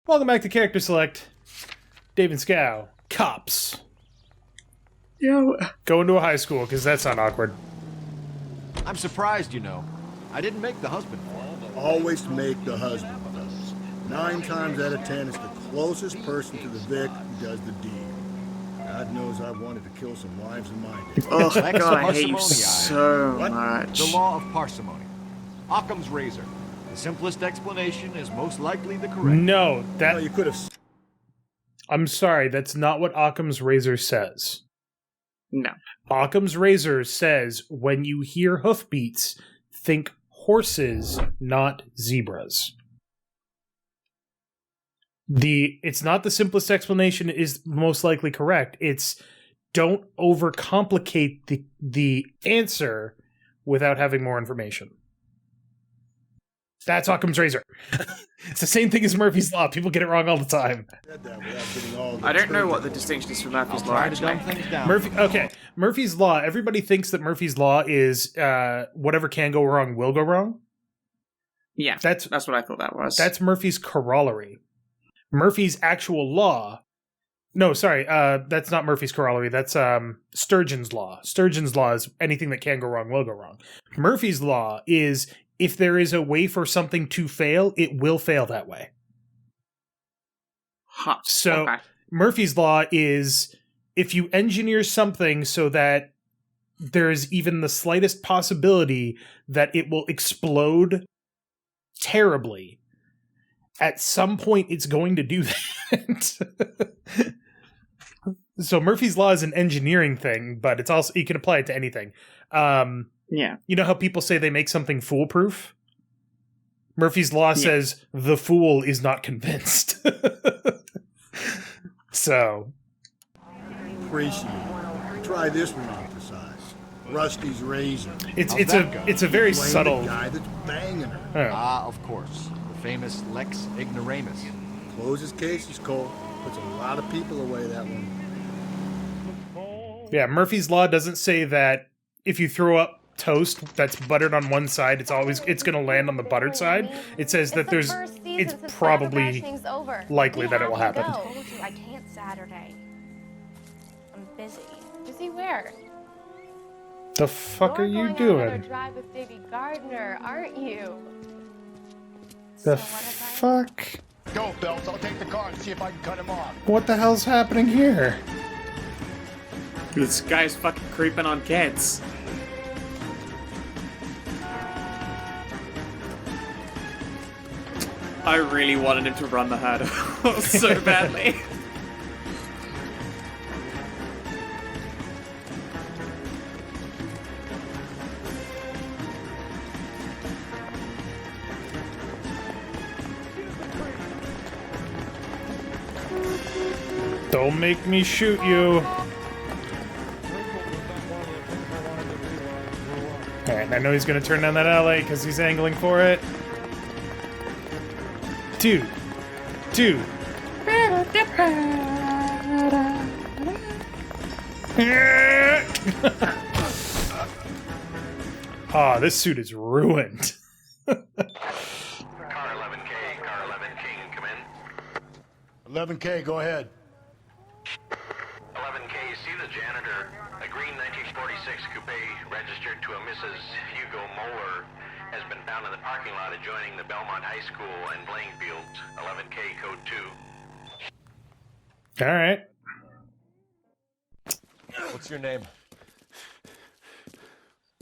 Welcome back to Character Select. Dave and Scow. Cops. Yo. Going to a high school, because that's not awkward. I'm surprised, you know. I didn't make the husband. Always make the husband, fellas. 9 times out of 10, it's the closest person to the Vic who does the deed. God knows I wanted to kill some wives in my day. Oh, God, I hate you Parsimony, so What? much. The law of parsimony. Occam's razor. The simplest explanation is most likely the correct. No, Well, you could have... I'm sorry, that's not what Occam's razor says. No. Occam's razor says, when you hear hoofbeats, think horses, not zebras. It's not the simplest explanation is most likely correct. It's don't overcomplicate the answer without having more information. That's Occam's razor. It's the same thing as Murphy's Law. People get it wrong all the time. I don't know what the distinction is from Murphy's Law, actually. Murphy's Law, everybody thinks that Murphy's Law is whatever can go wrong will go wrong. Yeah, that's what I thought that was. That's Murphy's corollary. Murphy's actual law... No, sorry, that's not Murphy's corollary. That's Sturgeon's Law. Sturgeon's Law is anything that can go wrong will go wrong. Murphy's Law is if there is a way for something to fail, it will fail that way. Huh. So Okay. Murphy's Law is if you engineer something so that there's even the slightest possibility that it will explode terribly, at some point it's going to do that. So Murphy's Law is an engineering thing, but it's also you can apply it to anything. Yeah. You know how people say they make something foolproof? Murphy's Law says the fool is not convinced. So. Appreciate it. Try this one on for size. Rusty's razor. It's a very Blame subtle. the guy that's banging her. Oh. Ah, of course. The famous Lex Ignoramus. Closes cases, Cole. Puts a lot of people away, that one. Yeah, Murphy's Law doesn't say that if you throw up toast that's buttered on one side, it's going to land on the buttered side. It says that it's probably likely that it will happen. I can't Saturday. I'm busy. Busy where? The fuck are you You're going on doing? another drive with Davy Gardner, aren't you? The So what if I- fuck? Go, Phelps. I'll take the car and see if I can cut him off. What the hell's happening here? This guy's fucking creeping on kids. I really wanted him to run the hurdle so badly. Don't make me shoot you. Alright, I know he's gonna turn down that alley because he's angling for it. Dude. Ah, this suit is ruined. Car 11K, car 11K, come in. 11K, go ahead. 11K, see the janitor. A green 1946 coupe registered to a Mrs. Hugo Moeller has been found in the parking lot adjoining the Belmont High School and playing fields. 11K, code 2. Alright. What's your name?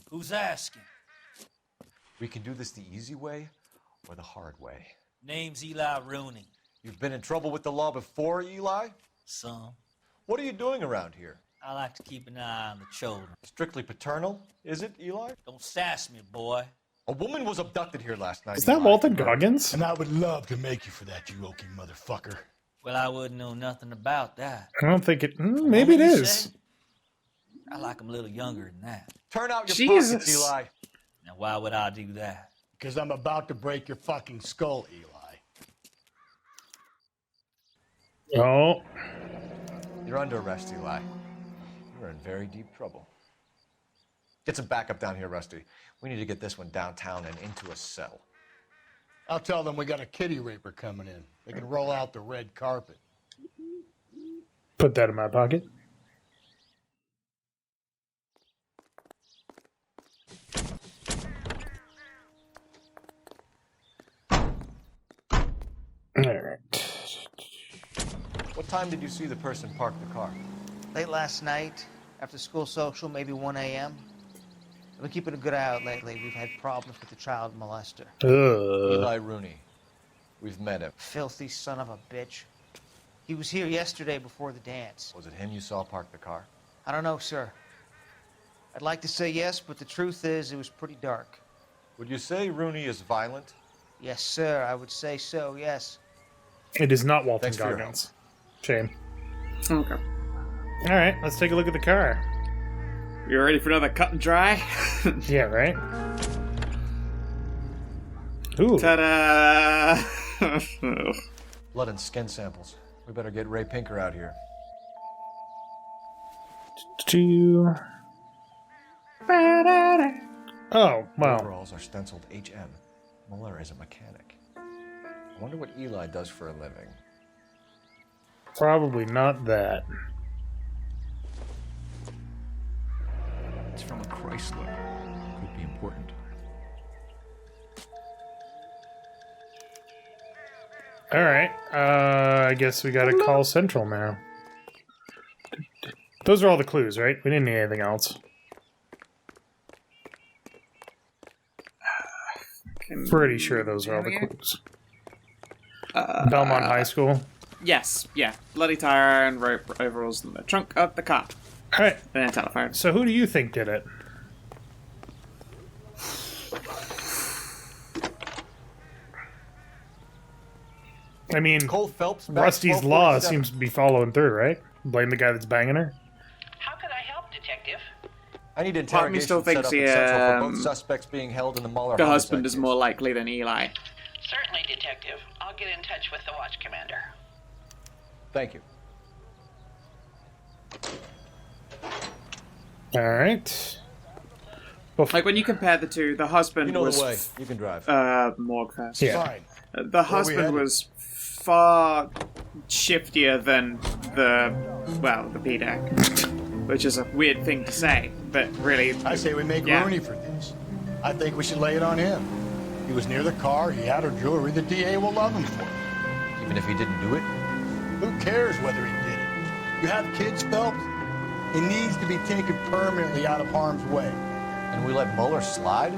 Who's asking? We can do this the easy way or the hard way. Name's Eli Rooney. You've been in trouble with the law before, Eli? Some. What are you doing around here? I like to keep an eye on the children. Strictly paternal, is it, Eli? Don't sass me, boy. A woman was abducted here last night. Is that Eli. Walton Goggins? And I would love to make you for that, you oaky motherfucker. Well, I wouldn't know nothing about that. I don't think it... maybe it Woman, you is. say? I like them a little younger than that. Turn out your Jesus. pockets, Eli. Now, why would I do that? Because I'm about to break your fucking skull, Eli. Oh. You're under arrest, Eli. You're in very deep trouble. Get some backup down here, Rusty. We need to get this one downtown and into a cell. I'll tell them we got a kitty raper coming in. They can roll out the red carpet. Put that in my pocket. Alright. What time did you see the person park the car? Late last night, after school social, maybe 1 a.m. I've been keeping a good eye out lately. We've had problems with the child molester. Eli Rooney. We've met him. Filthy son of a bitch. He was here yesterday before the dance. Was it him you saw park the car? I don't know, sir. I'd like to say yes, but the truth is it was pretty dark. Would you say Rooney is violent? Yes, sir. I would say so, yes. It is not Walton Thanks for your Goggins. Shame. Okay. Alright, let's take a look at the car. You ready for another cut and dry? Yeah, right? Ooh. Ta-da! Blood and skin samples. We better get Ray Pinker out here. Oh, wow. Overalls are stenciled HM. Muller is a mechanic. I wonder what Eli does for a living. Probably not that. It's from a Chrysler. Could be important. Alright, I guess we gotta call Central now. Those are all the clues, right? We didn't need anything else. Pretty sure those are all the clues. Belmont High School. Yes, yeah. Bloody tire and rope overalls in the trunk of the car. Alright, And a telephone. so who do you think did it? I mean, Cole Phelps. Rusty's Law seems to be following through, right? Blame the guy that's banging her. How can I help, Detective? I need Part of me interrogation still set thinks up in Central for both suspects being held in the Muller The homicide husband is case. more likely than Eli. Certainly, Detective. I'll get in touch with the watch commander. Thank you. Alright. Like, when you compare the two, the husband You know was... the way. You can drive. Morgue first. Yeah. Fine. The Where we husband headed? was far shiftier than the PDAC. Which is a weird thing to say, but really... I say we make Yeah. Rooney for this. I think we should lay it on him. He was near the car, he had her jewelry, the DA will love him for it. Even if he didn't do it? Who cares whether he did it? You have kids, Phelps? He needs to be taken permanently out of harm's way. And we let Muller slide?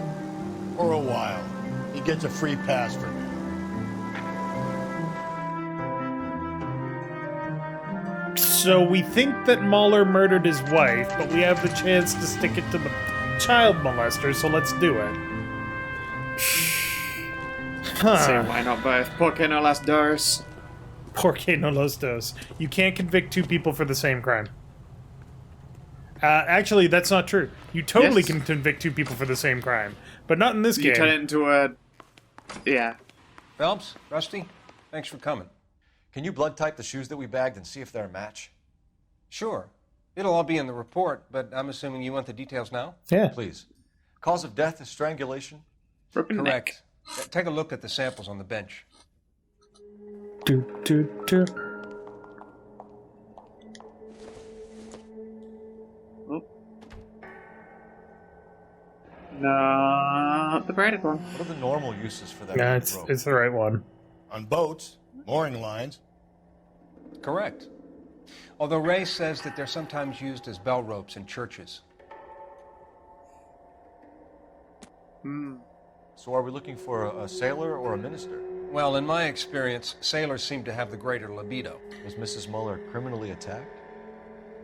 For a while. He gets a free pass for now. So we think that Mahler murdered his wife, but we have the chance to stick it to the child molester, so let's do it. So why not both? Por qué no las dos? Por qué no los dos? You can't convict two people for the same crime. Actually, that's not true. You totally Yes. can convict two people for the same crime, but not in this You game. turn it into a... Yeah. Phelps, Rusty, thanks for coming. Can you blood type the shoes that we bagged and see if they're a match? Sure. It'll all be in the report, but I'm assuming you want the details now? Yeah. Please. Cause of death is strangulation? Broken neck. Correct. Take a look at the samples on the bench. Do, do, do. Not the braided one. What are the normal uses for that? Yeah, rope? it's the right one. On boats, mooring lines. Correct. Although Ray says that they're sometimes used as bell ropes in churches. So are we looking for a sailor or a minister? Well, in my experience, sailors seem to have the greater libido. Was Mrs. Muller criminally attacked?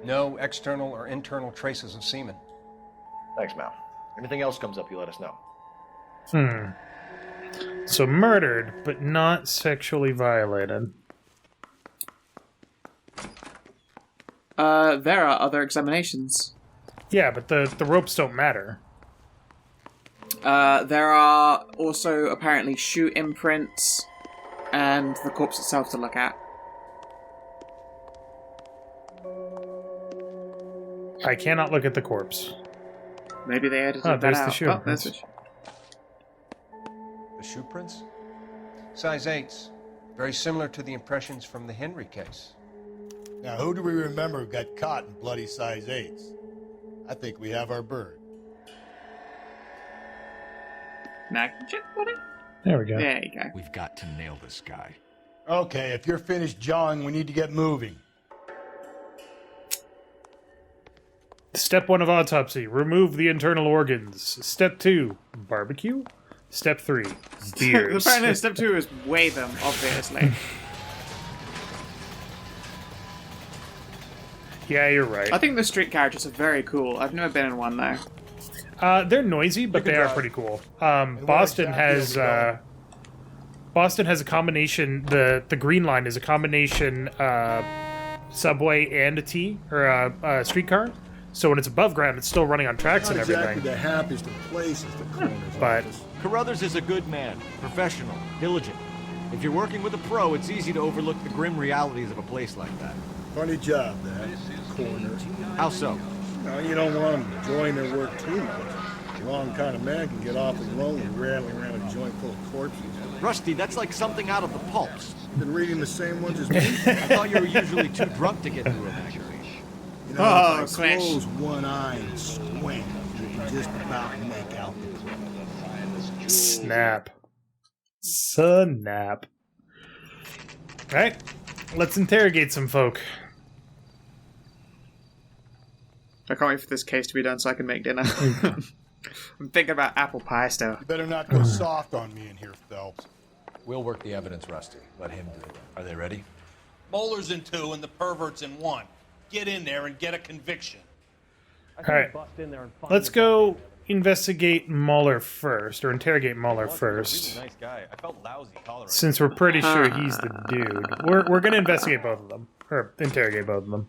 No external or internal traces of semen. Thanks, Mal. Anything else comes up, you let us know. So murdered, but not sexually violated. There are other examinations. Yeah, but the ropes don't matter. There are also apparently shoe imprints and the corpse itself to look at. I cannot look at the corpse. Maybe they edited Oh, that there's out. the shoe There's imprints. the shoe. The shoe prints? Size 8s. Very similar to the impressions from the Henry case. Now, who do we remember got caught in bloody size 8s? I think we have our bird. Magic, buddy? There we go. There you go. We've got to nail this guy. Okay, if you're finished jawing, we need to get moving. Step 1 of autopsy, remove the internal organs. Step 2, barbecue. Step 3, beers. Apparently, step 2 is weigh them, obviously. Yeah, you're right. I think the street carriages are very cool. I've never been in one, though. They're noisy, but they are pretty cool. Boston has a combination. The Green Line is a combination subway and a T or a streetcar. So when it's above ground, it's still running on tracks and everything. Exactly the happiest of places, the coroner's But office. Carruthers is a good man, professional, diligent. If you're working with a pro, it's easy to overlook the grim realities of a place like that. Funny job, that. Coroner. How so? No, you don't want them enjoying their work too much. The wrong kind of man can get awfully lonely rattling around a joint full of corpses. Rusty, that's like something out of the pulps. Been reading the same ones as me? I thought you were usually too drunk to get through a magazine. You know, if I close one eye and squint, you can just about make out the plot. Snap. Snap. Alright, let's interrogate some folk. I can't wait for this case to be done so I can make dinner. I'm thinking about apple pie still. You better not go soft on me in here, Phelps. We'll work the evidence, Rusty. Let him do it. Are they ready? Moeller's in 2 and the pervert's in 1. Get in there and get a conviction. Alright, let's go investigate Mueller first, or interrogate Mueller first. Nice guy. I felt lousy tolerating. Since we're pretty sure he's the dude. We're gonna investigate both of them. Or interrogate both of them.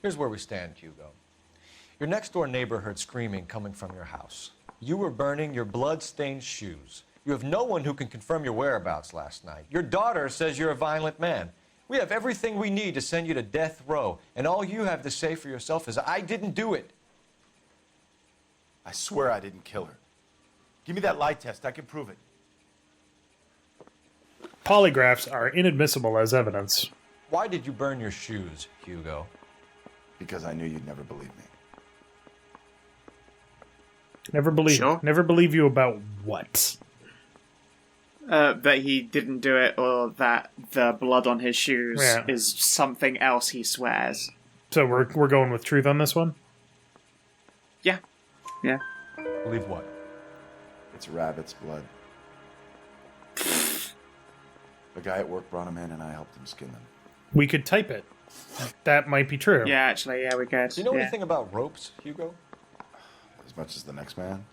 Here's where we stand, Hugo. Your next-door neighbor heard screaming coming from your house. You were burning your blood-stained shoes. You have no one who can confirm your whereabouts last night. Your daughter says you're a violent man. We have everything we need to send you to death row, and all you have to say for yourself is, I didn't do it. I swear I didn't kill her. Give me that lie test. I can prove it. Polygraphs are inadmissible as evidence. Why did you burn your shoes, Hugo? Because I knew you'd never believe me. Never believe you about what? That he didn't do it, or that the blood on his shoes is something else he swears. So we're going with truth on this one? Yeah. Yeah. Believe what? It's rabbit's blood. A guy at work brought him in and I helped him skin them. We could type it. That might be true. Yeah, actually, yeah, we could. Do you know anything about ropes, Hugo? As much as the next man.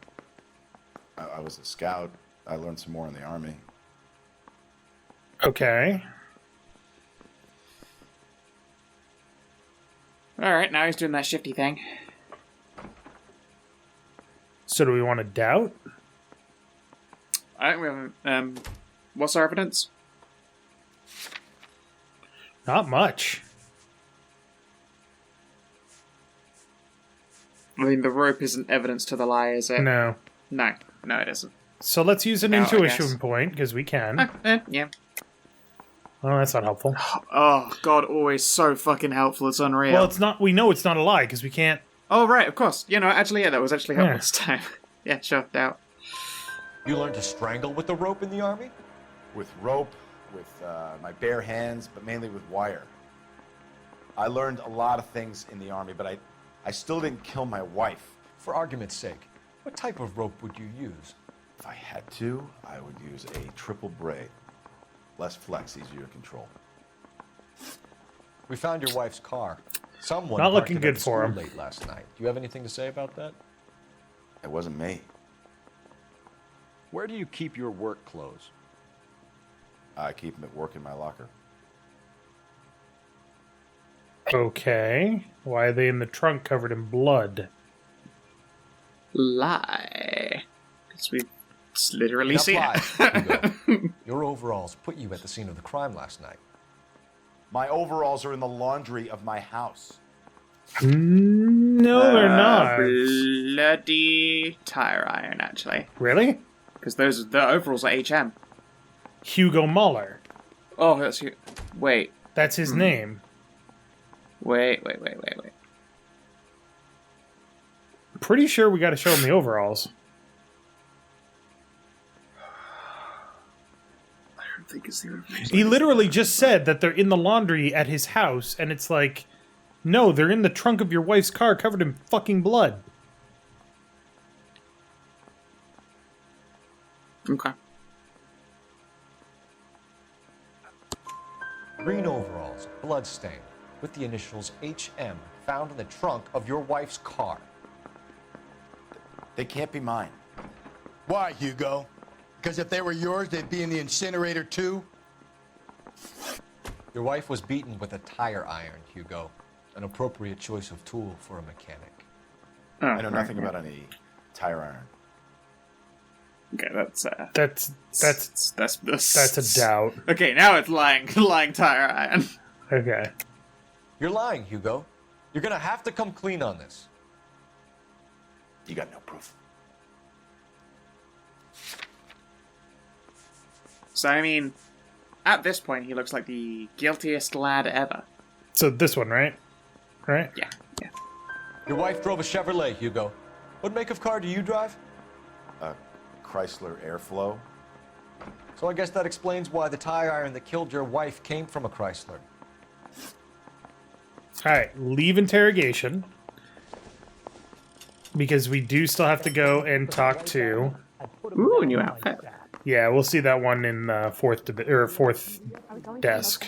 I was a scout. I learned some more in the army. Okay. Alright, now he's doing that shifty thing. So do we want to doubt? I think we haven't... what's our evidence? Not much. I mean, the rope isn't evidence to the lie, is it? No. No, it isn't. So let's use an intuition point, because we can. Yeah. Well, that's not helpful. Oh, God, always so fucking helpful. It's unreal. Well, it's not. We know it's not a lie, because we can't... Oh, right, of course. You know, actually, yeah, that was actually helpful this time. Yeah, sure, doubt. You learned to strangle with the rope in the army? With rope, with my bare hands, but mainly with wire. I learned a lot of things in the army, but I still didn't kill my wife. For argument's sake, what type of rope would you use? If I had to, I would use a triple braid. Less flex, easier to control. We found your wife's car. Someone not parked looking it good at for school him. late last night. Do you have anything to say about that? It wasn't me. Where do you keep your work clothes? I keep them at work in my locker. Okay. Why are they in the trunk covered in blood? Lie. Because we've literally seen it. Your overalls put you at the scene of the crime last night. My overalls are in the laundry of my house. No, they're not. Bloody tire iron, actually. Really? Because the overalls are HM. Hugo Muller. Oh, that's you. Wait. That's his name. Wait. Pretty sure we got to show him the overalls. I don't think it's the overalls. He literally just said that they're in the laundry at his house, and it's like, no, they're in the trunk of your wife's car covered in fucking blood. Okay. Green overalls, bloodstained, with the initials HM found in the trunk of your wife's car. They can't be mine. Why, Hugo? Because if they were yours, they'd be in the incinerator too? Your wife was beaten with a tire iron, Hugo. An appropriate choice of tool for a mechanic. Oh, I know nothing about any tire iron. Okay, that's a doubt. Okay, now it's lying tire iron. Okay. You're lying, Hugo. You're gonna have to come clean on this. You got no proof. So, I mean, at this point, he looks like the guiltiest lad ever. So this one, right? Right? Yeah. Your wife drove a Chevrolet, Hugo. What make of car do you drive? A Chrysler Airflow. So I guess that explains why the tire iron that killed your wife came from a Chrysler. Alright, leave interrogation. Because we do still have to go and talk to... Ooh, new outfit. Yeah, we'll see that one in fourth desk.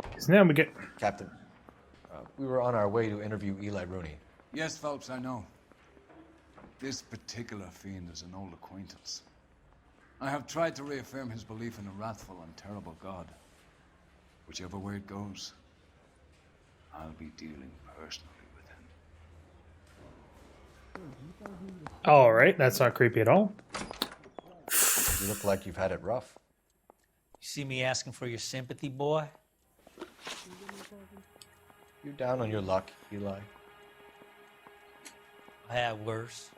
Because now we get... Captain, we were on our way to interview Eli Rooney. Yes, Phelps, I know. This particular fiend is an old acquaintance. I have tried to reaffirm his belief in a wrathful and terrible God. Whichever way it goes, I'll be dealing personally with him. Alright, that's not creepy at all. You look like you've had it rough. You see me asking for your sympathy, boy? You're down on your luck, Eli. I had worse.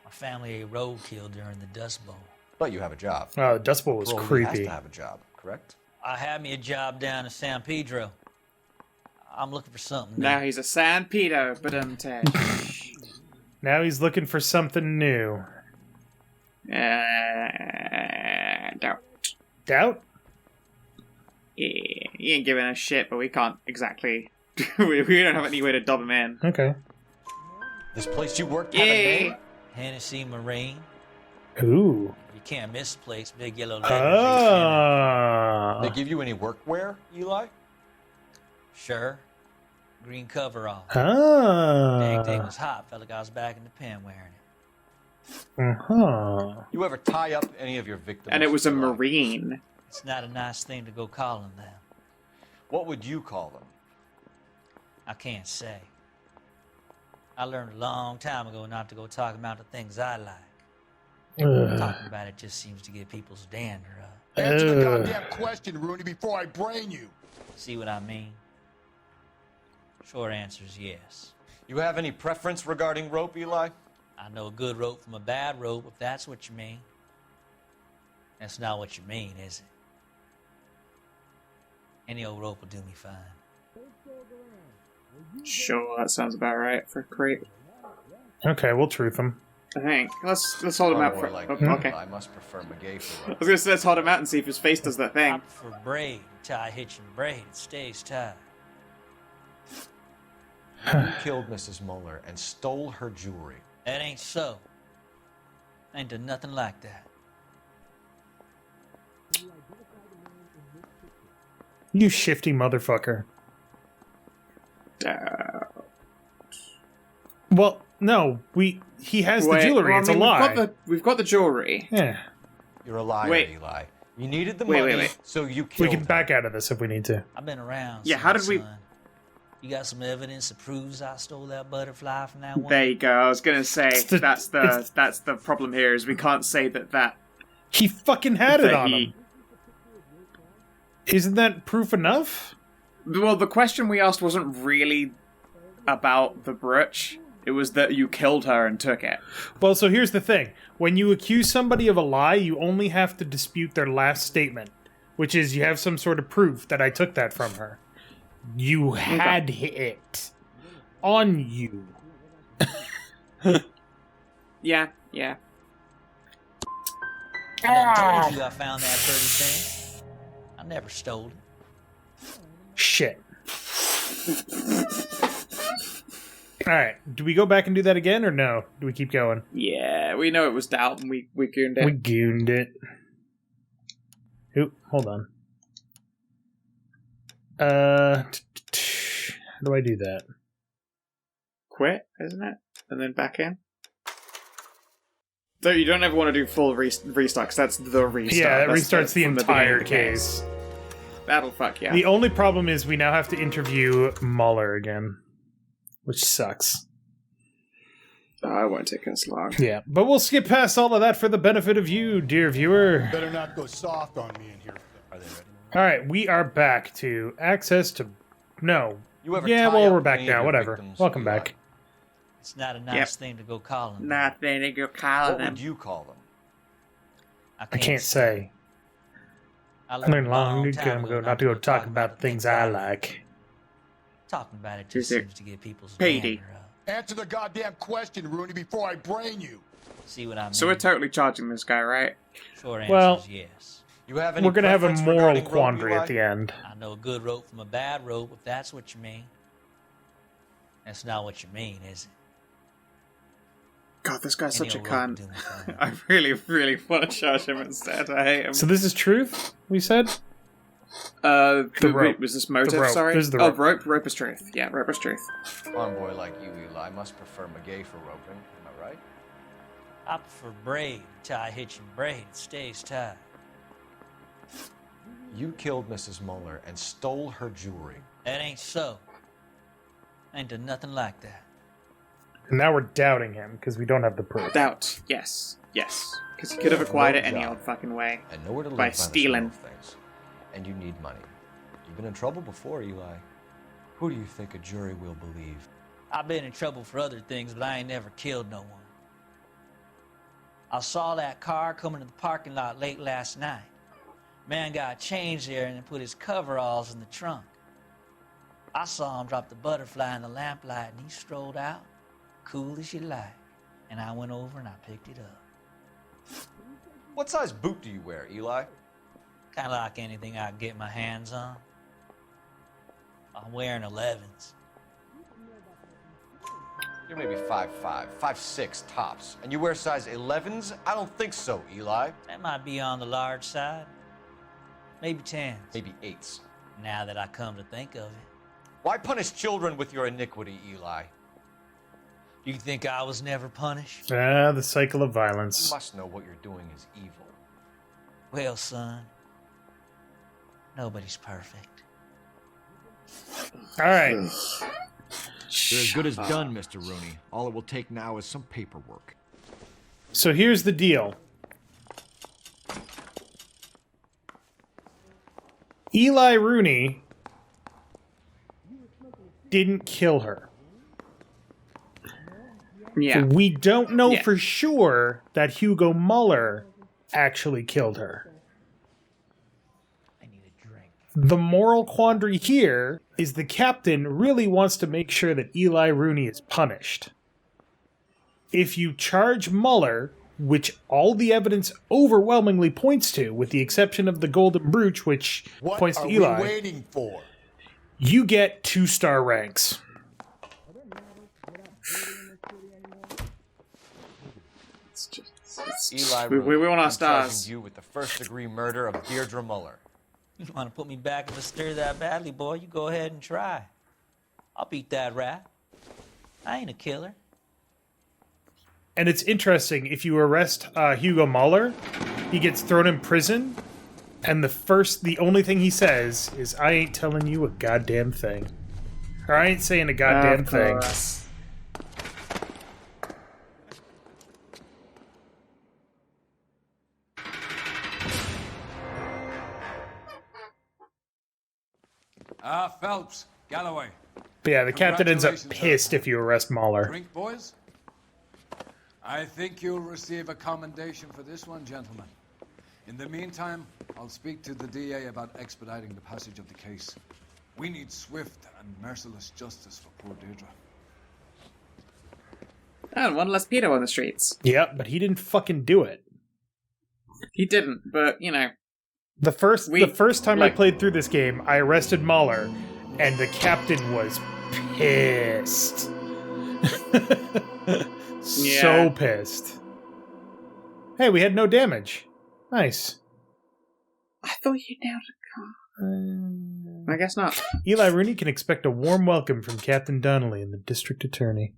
My family ate roadkill during the Dust Bowl. But you have a job. Oh, the Dust Bowl was Parolee creepy. has to have a job, correct? I had me a job down in San Pedro. I'm looking for something new. Now he's a San Pedro, but Now he's looking for something new. Doubt. Doubt? Yeah, he ain't giving a shit, but we can't exactly... we don't have any way to dub him in. Okay. This place you worked have a name? Hennessy Marine. Ooh. You can't misplace big yellow letters. They give you any workwear, Eli? Sure. Green coverall. Ah. Dang thing was hot. Felt like I was back in the pen wearing it. Uh-huh. You ever tie up any of your victims? And it was a Marine. It's not a nice thing to go calling them. What would you call them? I can't say. I learned a long time ago not to go talking about the things I like. Talking about it just seems to get people's dander up. Answer the goddamn question, Rooney, before I brain you. See what I mean? Short answer is yes. You have any preference regarding rope, Eli? I know a good rope from a bad rope, if that's what you mean. That's not what you mean, is it? Any old rope will do me fine. Sure, that sounds about right for creep. Okay, we'll truth him. I think. Let's hold him out for... okay. I must prefer McGay for I was gonna say, let's hold him out and see if his face does that thing. I prefer braid. Tie hitch and braid. It stays tied. You killed Mrs. Muller and stole her jewelry. That ain't so. I ain't done nothing like that. You shifty motherfucker. Well, no, he has the jewelry. Well, it's a lie. We've got the jewelry. Yeah. You're a liar, Eli. You needed the money, money, so you killed We can back out of this if we need to. I've been around. Yeah, how did we... You got some evidence that proves I stole that butterfly from that one? There you go. I was gonna say that's the problem here is we can't say that. He fucking had it on him. Isn't that proof enough? Well, the question we asked wasn't really about the brooch. It was that you killed her and took it. Well, so here's the thing. When you accuse somebody of a lie, you only have to dispute their last statement, which is you have some sort of proof that I took that from her. You had it on you. Yeah. I told you I found that pretty thing. I never stole it. Shit. Alright, do we go back and do that again, or no? Do we keep going? Yeah, we know it was doubt, and we gooned it. We gooned it. Oop, hold on. How do I do that? Quit, isn't it? And then back in? So you don't ever want to do full restart, because that's the restart. Yeah, that That's restarts the from entire beginning of the case. That'll fuck yeah. The only problem is we now have to interview Mueller again, which sucks. Oh, it won't take us long. Yeah, but we'll skip past all of that for the benefit of you, dear viewer. Better not go soft on me in here. Are they ready? All right, we are back to access to... No. You ever Yeah, tie well, up we're back any of now. your Whatever. victims, Welcome Eli? back. It's not a nice thing to go calling them. Nothing to go calling What them. would you call them? I can't say. I I learned long time ago not to go talk about things I like. Talking about it just Is it seems to get people's Petey? dander up. Answer the goddamn question, Rooney, before I brain you. See what I mean? So we're totally charging this guy, right? Short answer Well, is yes. You have any we're going to have a preference moral regarding rope, quandary Eli? at the end. I know a good rope from a bad rope, if that's what you mean. That's not what you mean, is it? God, this guy's Any such a old rope cunt. would do me fine. I really, really want to charge him instead. I hate him. So this is truth, we said? The rope. Was this motive? The rope. Sorry. This is the Oh, rope. rope. Rope is truth. Yeah, rope is truth. Farm boy like you, Eli, must prefer McGay for roping. Am I right? I prefer braid. Tie hitching braid. It stays tied. You killed Mrs. Mueller and stole her jewelry. That ain't so. I ain't done nothing like that. And now we're doubting him because we don't have the proof. Doubt. Yes. Because he could have acquired it any old fucking way. And nowhere to live By by the smell stealing. of things. And you need money. You've been in trouble before, Eli. Who do you think a jury will believe? I've been in trouble for other things, but I ain't never killed no one. I saw that car coming to the parking lot late last night. Man got changed there and then put his coveralls in the trunk. I saw him drop the butterfly in the lamplight and he strolled out, cool as you like. And I went over and I picked it up. What size boot do you wear, Eli? Kind of like anything I can get my hands on. I'm wearing 11s. You're maybe 5'5", 5'6" tops. And you wear size 11s? I don't think so, Eli. That might be on the large side. Maybe 10s. Maybe 8s. Now that I come to think of it. Why punish children with your iniquity, Eli? You think I was never punished? Ah, the cycle of You violence. must know what you're doing is evil. Well, son, nobody's perfect. All right. You're as good as done, Mr. Rooney. All it will take now is some paperwork. So here's the deal. Eli Rooney didn't kill her. Yeah. So we don't know Yeah. for sure that Hugo Mueller actually killed her. The moral quandary here is the captain really wants to make sure that Eli Rooney is punished. If you charge Mueller, which all the evidence overwhelmingly points to, with the exception of the golden brooch, which What points are to we Eli, waiting for? you get 2-star ranks. Eli We Rooney, want our I'm charging stars. you with the first-degree murder of Deirdre Mueller. You want to put me back in the stir that badly, boy? You go ahead and try. I'll beat that rat. I ain't a killer. And it's interesting, if you arrest Hugo Mueller, he gets thrown in prison, and the only thing he says is, I ain't telling you a goddamn thing. Or I ain't saying a goddamn thing. Phelps, Galloway. But yeah, the captain ends up pissed if you arrest Mahler. Drink, boys? I think you'll receive a commendation for this one, gentlemen. In the meantime, I'll speak to the DA about expediting the passage of the case. We need swift and merciless justice for poor Deirdre. And one less pedo on the streets. Yeah, but he didn't fucking do it. He didn't, but, you know. The first time I played through this game, I arrested Mahler, and the captain was pissed. So pissed. Hey, we had no damage. Nice. I thought you nailed a car. I guess not. Eli Rooney can expect a warm welcome from Captain Donnelly and the District Attorney.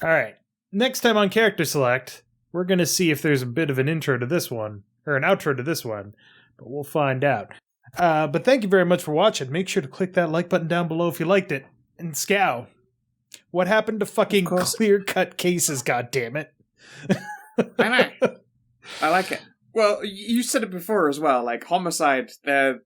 Alright, next time on Character Select, we're going to see if there's a bit of an intro to this one, or an outro to this one, but we'll find out. But thank you very much for watching. Make sure to click that like button down below if you liked it. And Scow, what happened to fucking clear-cut cases, goddammit? I know. I like it. Well, you said it before as well, like, homicide, they're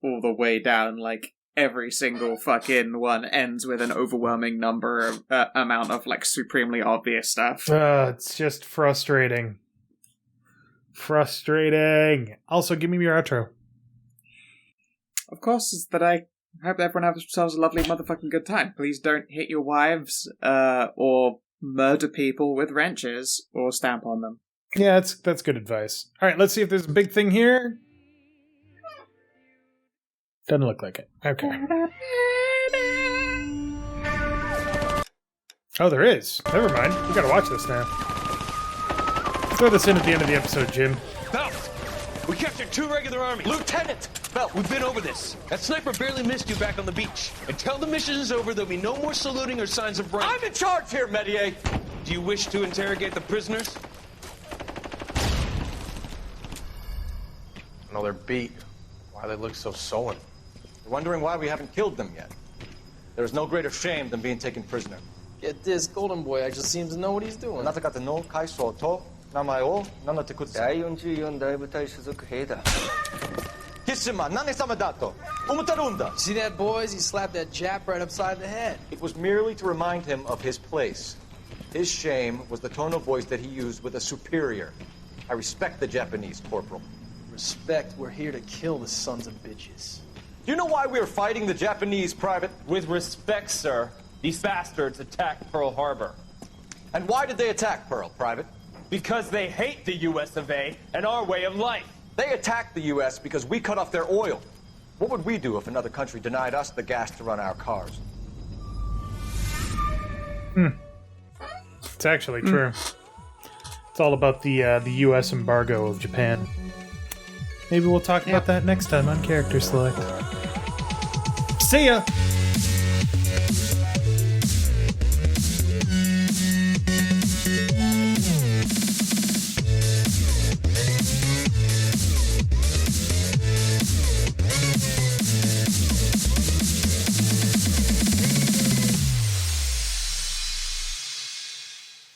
all the way down, like, every single fucking one ends with an overwhelming amount of, like, supremely obvious stuff. It's just frustrating. Frustrating. Also, give me your outro. Of course, it's that I hope everyone has themselves a lovely motherfucking good time. Please don't hit your wives, or murder people with wrenches, or stamp on them. Yeah, that's good advice. Alright, let's see if there's a big thing here. Doesn't look like it. Okay. Oh, there is. Never mind. We gotta watch this now. Throw this in at the end of the episode, Jim. Phelps! We captured 2 regular armies. Lieutenant! Phelps, we've been over this. That sniper barely missed you back on the beach. Until the mission is over, there'll be no more saluting or signs of rank. I'm in charge here, Medier! Do you wish to interrogate the prisoners? No, they're beat. Why they look so sullen? You're wondering why we haven't killed them yet. There is no greater shame than being taken prisoner. Get this, Golden Boy actually seems to know what he's doing. See that, boys? He slapped that Jap right upside the head. It was merely to remind him of his place. His shame was the tone of voice that he used with a superior. I respect the Japanese, Corporal. Respect, we're here to kill the sons of bitches. Do you know why we are fighting the Japanese, Private? With respect, sir, these bastards attacked Pearl Harbor. And why did they attack Pearl, Private? Because they hate the US of A and our way of life. They attacked the US because we cut off their oil. What would we do if another country denied us the gas to run our cars? It's actually true. It's all about the US embargo of Japan. Maybe we'll talk about that next time on Character Select. See ya!